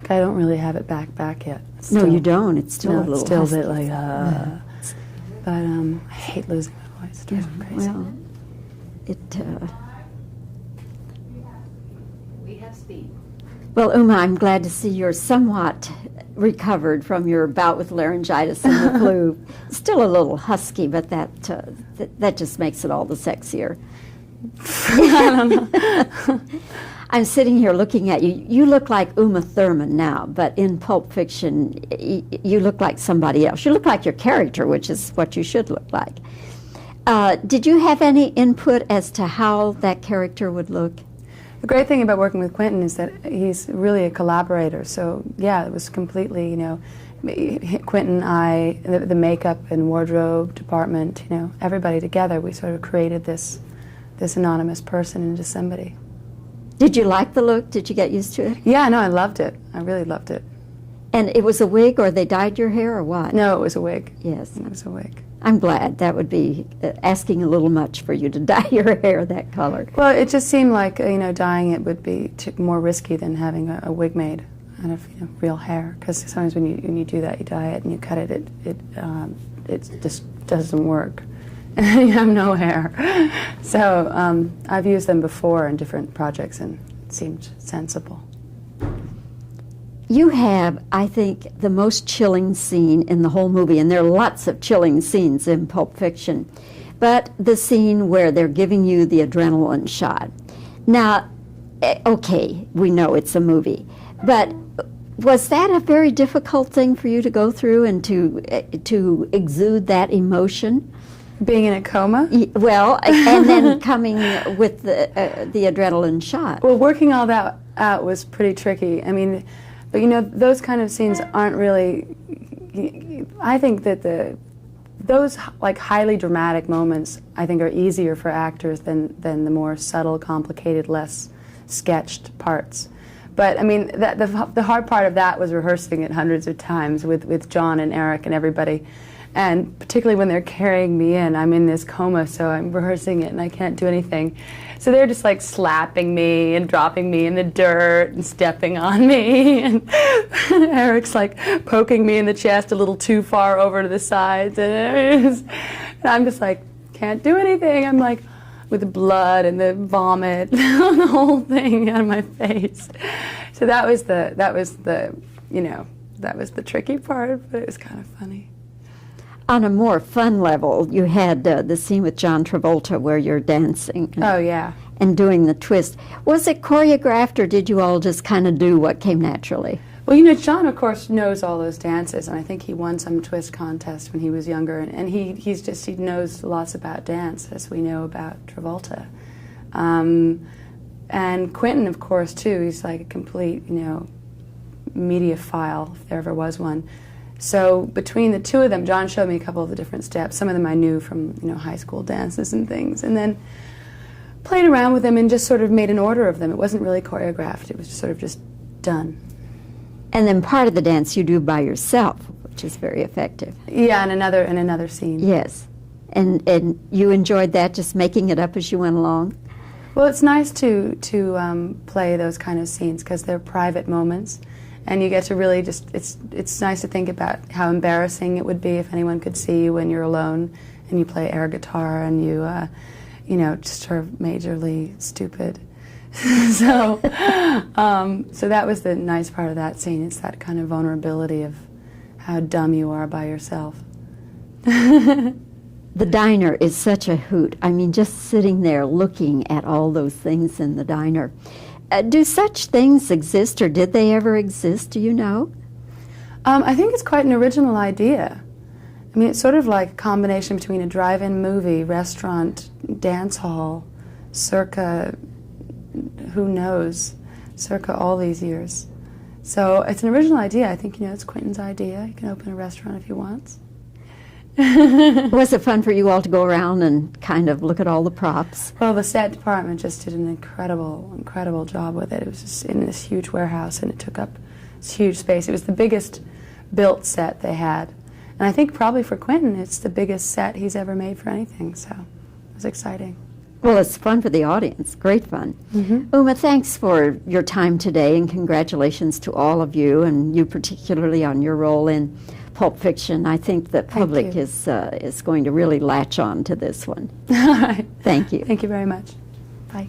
Like, I don't really have it back yet. It's No, still, you don't. It's still a it's little still a husky. bit like, But I hate losing my voice. It drives me crazy. Well, it. We have speed. Well, Uma, I'm glad to see you're somewhat recovered from your bout with laryngitis and the flu. Still a little husky, but that just makes it all the sexier. I don't know. I'm sitting here looking at you. You look like Uma Thurman now, but in Pulp Fiction, you look like somebody else. You look like your character, which is what you should look like. Did you have any input as to how that character would look? The great thing about working with Quentin is that he's really a collaborator. So yeah, it was completely, Quentin, the makeup and wardrobe department, everybody together. We sort of created this anonymous person into somebody. Did you like the look? Did you get used to it? Yeah, no, I loved it. I really loved it. And it was a wig, or they dyed your hair, or what? No, it was a wig. Yes. It was a wig. I'm glad. That would be asking a little much for you to dye your hair that color. Well, it just seemed like, dyeing it would be more risky than having a wig made out of real hair. Because sometimes when you do that, you dye it and you cut it, it just doesn't work. You have no hair. So I've used them before in different projects and it seemed sensible. You have, I think, the most chilling scene in the whole movie, and there are lots of chilling scenes in Pulp Fiction, but the scene where they're giving you the adrenaline shot. Now, okay, we know it's a movie, but was that a very difficult thing for you to go through and to exude that emotion? Being in a coma? Well, and then coming with the adrenaline shot. Well, working all that out was pretty tricky. I mean, but those kind of scenes aren't really, I think that those like highly dramatic moments, I think, are easier for actors than the more subtle, complicated, less sketched parts. But I mean, the hard part of that was rehearsing it hundreds of times with John and Eric and everybody. And particularly when they're carrying me in, I'm in this coma, so I'm rehearsing it and I can't do anything. So they're just like slapping me and dropping me in the dirt and stepping on me. And Eric's like poking me in the chest a little too far over to the sides. And I'm just like, can't do anything. I'm like, with the blood and the vomit, the whole thing out of my face. So that was the tricky part, but it was kind of funny. On a more fun level, you had the scene with John Travolta where you're dancing. Oh, yeah. And doing the twist. Was it choreographed, or did you all just kind of do what came naturally? Well, John, of course, knows all those dances, and I think he won some twist contest when he was younger, and he knows lots about dance, as we know about Travolta. And Quentin, of course, too, he's like a complete, mediophile, if there ever was one. So between the two of them, John showed me a couple of the different steps. Some of them I knew from, high school dances and things, and then played around with them and just sort of made an order of them. It wasn't really choreographed. It was sort of just done. And then part of the dance you do by yourself, which is very effective. Yeah, in another scene. Yes. And you enjoyed that, just making it up as you went along? Well, it's nice to play those kind of scenes because they're private moments. And you get to really it's nice to think about how embarrassing it would be if anyone could see you when you're alone and you play air guitar and you, just sort of majorly stupid. So that was the nice part of that scene. It's that kind of vulnerability of how dumb you are by yourself. The diner is such a hoot. I mean, just sitting there looking at all those things in the diner. Do such things exist, or did they ever exist? Do you know? I think it's quite an original idea. I mean, it's sort of like a combination between a drive-in movie, restaurant, dance hall, circa, who knows, circa all these years. So it's an original idea. I think, it's Quentin's idea. He can open a restaurant if he wants. Was it fun for you all to go around and kind of look at all the props? Well, the set department just did an incredible job with it. It was just in this huge warehouse, and it took up this huge space. It was the biggest built set they had. And I think probably for Quentin, it's the biggest set he's ever made for anything, so it was exciting. Well, it's fun for the audience. Great fun. Uma, thanks for your time today, and congratulations to all of you, and you particularly on your role in Pulp Fiction. I think the public you. is going to really latch on to this one. All right. Thank you. Thank you very much. Bye.